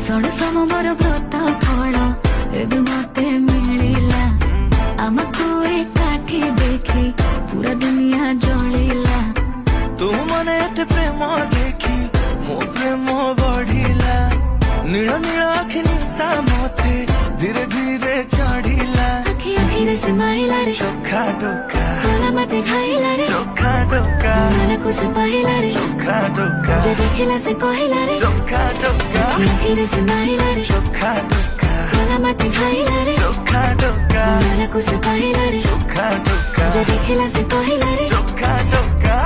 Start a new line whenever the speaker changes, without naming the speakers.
ଶୁଣ ସବୁ ମୋର ବ୍ରତ ଫଳ ଏବେ ମତେ ମିଳିଲା ଆମକୁ ଏକାଠି ଦେଖି ପୁରା ଦୁନିଆ ଜଳିଲା
ତୁ ମନେ ଏତେ ପ୍ରେମ ଦେଖି ମୋ ପ୍ରେମ ବଢିଲା ନୀଳ ନୀଳ ଆଖି ନିଶା ମତେ ଧୀରେ ଧୀରେ ଚଢିଲା
ଆଖି ଆଖିରେ ସେ ମାଇଲା ରେ
ଚୋଖା ଟୋକା
ଗଲା ମତେ ଖାଇଲା ରେ
ଚୋଖା ଟୋକା
ମନକୁ ସେ ପାଇଲା ରେ
ଚୋଖା ଟୋକା
ଯେ ଦେଖିଲା ସେ କହିଲା ରେ
ଚୋଖା ଟୋକା
ଆଖି ଆଖିରେ ସେ ମାଇଲା ରେ
ଚୋଖା ଟୋକା
ଗଲା ମତେ ଖାଇଲା ରେ
ଚୋଖା ଟୋକା
ମନକୁ ସେ ପାଇଲା ରେ
ଚୋଖା ଟୋକା
ଯେ ଦେଖିଲା ସେ କହିଲା ରେ
ଚୋଖା ଟୋକା